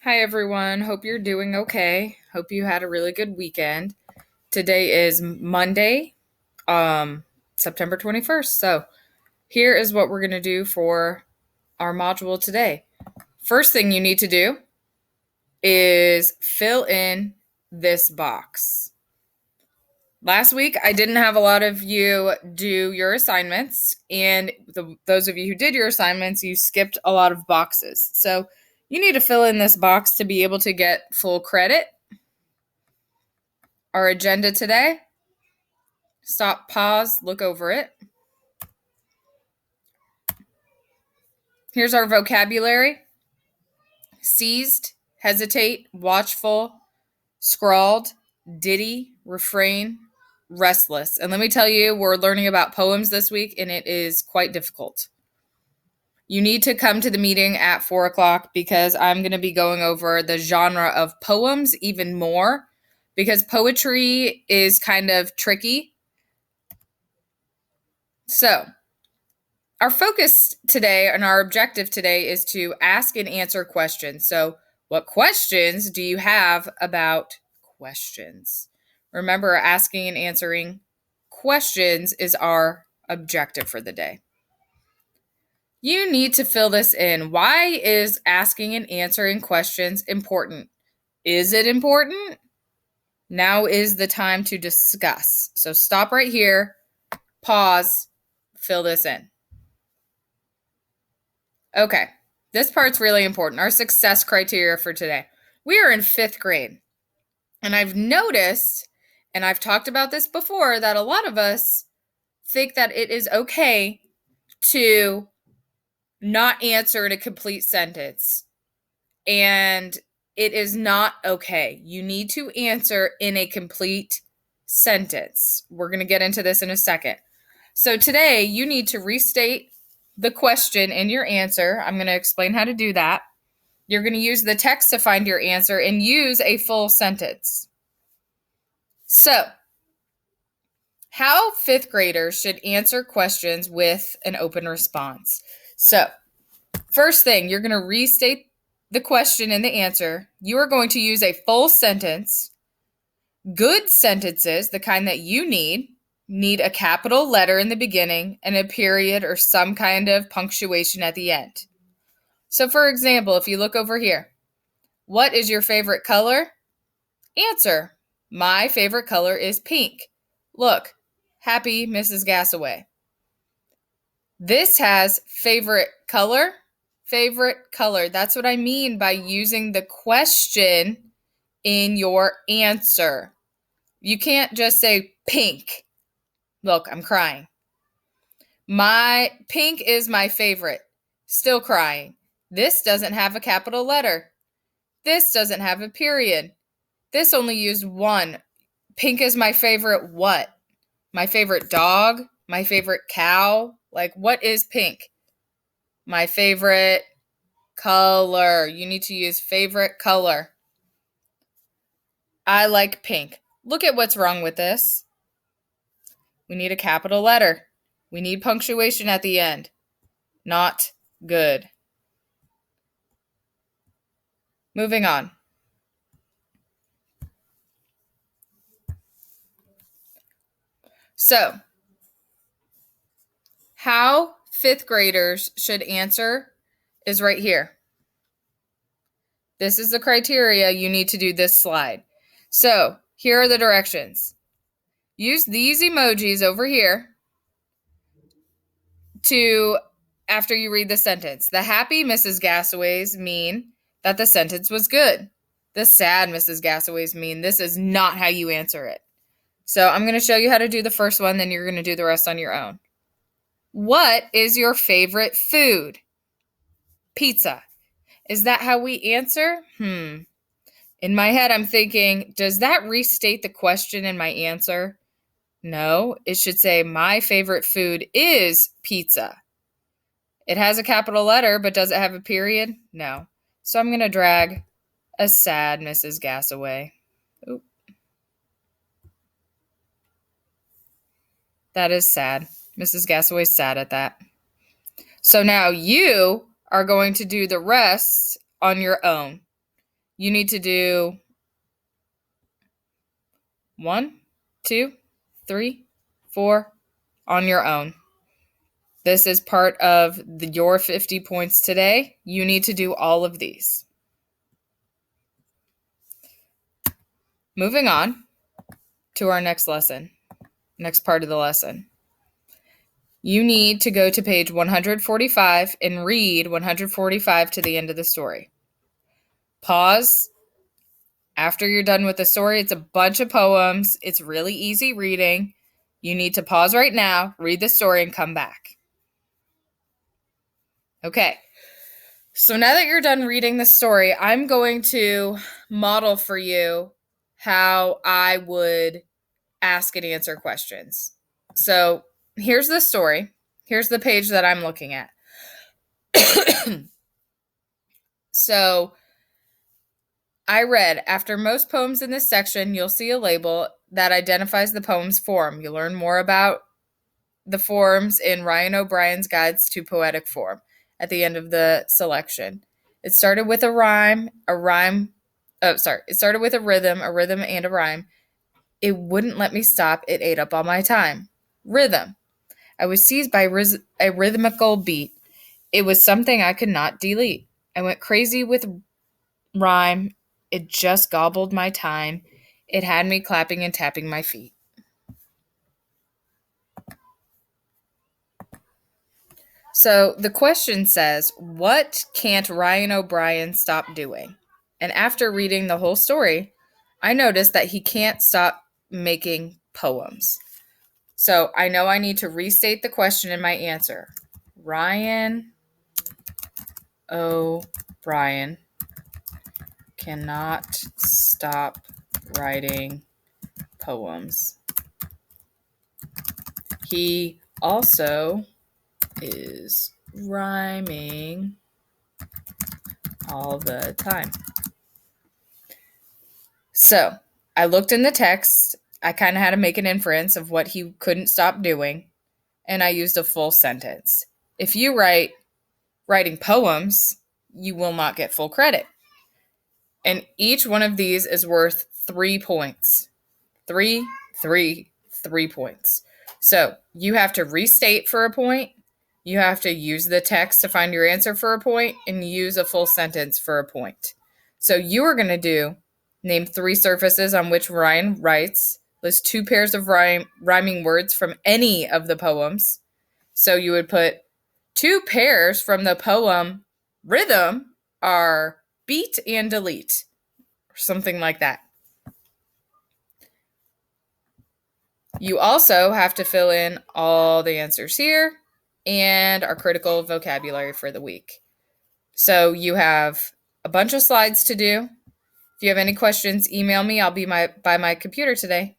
Hi, everyone. Hope you're doing okay. Hope you had a really good weekend. Today is Monday, um, September 21st. So, here is what we're going to do for our module today. First thing you need to do is fill in this box. Last week, I didn't have a lot of you do your assignments, and those of you who did your assignments, you skipped a lot of boxes. So, you need to fill in this box to be able to get full credit. Our agenda today, stop, pause, look over it. Here's our vocabulary: seized, hesitate, watchful, scrawled, ditty, refrain, restless. And let me tell you, we're learning about poems this week, and it is quite difficult. You need to come to the meeting at 4 o'clock because I'm going to be going over the genre of poems even more, because poetry is kind of tricky. So, our focus today and our objective today is to ask and answer questions. So, what questions do you have about questions? Remember, asking and answering questions is our objective for the day. You need to fill this in. Why is asking and answering questions important? Is it important? Now is the time to discuss. So, stop right here, pause, fill this in. Okay, this part's really important. Our success criteria for today. We are in 5th grade. And I've noticed, and I've talked about this before, that a lot of us think that it is okay to not answer in a complete sentence. And it is not okay. You need to answer in a complete sentence. We're going to get into this in a second. So today, you need to restate the question in your answer. I'm going to explain how to do that. You're going to use the text to find your answer and use a full sentence. So, how 5th graders should answer questions with an open response. So, first thing, you're going to restate the question and the answer. You are going to use a full sentence. Good sentences, the kind that you need a capital letter in the beginning and a period or some kind of punctuation at the end. So, for example, if you look over here, what is your favorite color? Answer: my favorite color is pink. Look, happy Mrs. Gassaway. This has favorite color, favorite color. That's what I mean by using the question in your answer. You can't just say pink. Look, I'm crying. My pink is my favorite. Still crying. This doesn't have a capital letter. This doesn't have a period. This only used one. Pink is my favorite what? My favorite dog? My favorite cow? Like, what is pink? My favorite color. You need to use favorite color. I like pink. Look at what's wrong with this. We need a capital letter. We need punctuation at the end. Not good. Moving on. So, how 5th graders should answer is right here. This is the criteria. You need to do this slide. So, here are the directions. Use these emojis over here to, after you read the sentence. The happy Mrs. Gassaways mean that the sentence was good. The sad Mrs. Gassaways mean this is not how you answer it. So I'm going to show you how to do the first one, then you're going to do the rest on your own. What is your favorite food? Pizza. Is that how we answer? In my head, I'm thinking, does that restate the question in my answer? No, it should say, my favorite food is pizza. It has a capital letter, but does it have a period? No. So I'm going to drag a sad Mrs. Gassaway. Oop. That is sad. Mrs. Gassaway's sad at that. So now you are going to do the rest on your own. You need to do 1, 2, 3, 4 on your own. This is part of your 50 points today. You need to do all of these. Moving on to our next lesson, next part of the lesson. You need to go to page 145 and read 145 to the end of the story. Pause after you're done with the story. It's a bunch of poems. It's really easy reading. You need to pause right now, read the story, and come back. Okay. So now that you're done reading the story, I'm going to model for you how I would ask and answer questions. So here's the story. Here's the page that I'm looking at. So I read, after most poems in this section, you'll see a label that identifies the poem's form. You'll learn more about the forms in Ryan O'Brien's Guides to Poetic Form at the end of the selection. It started with a rhythm, and a rhyme. It wouldn't let me stop. It ate up all my time. Rhythm. I was seized by a rhythmical beat. It was something I could not delete. I went crazy with rhyme. It just gobbled my time. It had me clapping and tapping my feet. So the question says, what can't Ryan O'Brien stop doing? And after reading the whole story, I noticed that he can't stop making poems. So I know I need to restate the question in my answer. Ryan O'Brien cannot stop writing poems. He also is rhyming all the time. So I looked in the text. I kind of had to make an inference of what he couldn't stop doing, and I used a full sentence. If you writing poems, you will not get full credit. And each one of these is worth 3 points. 3 points. So you have to restate for a point. You have to use the text to find your answer for a point, and use a full sentence for a point. So you are going to name 3 surfaces on which Ryan writes, list 2 pairs of rhyming words from any of the poems. So you would put 2 pairs from the poem Rhythm are beat and delete, or something like that. You also have to fill in all the answers here and our critical vocabulary for the week. So you have a bunch of slides to do. If you have any questions, email me. I'll be by my computer today.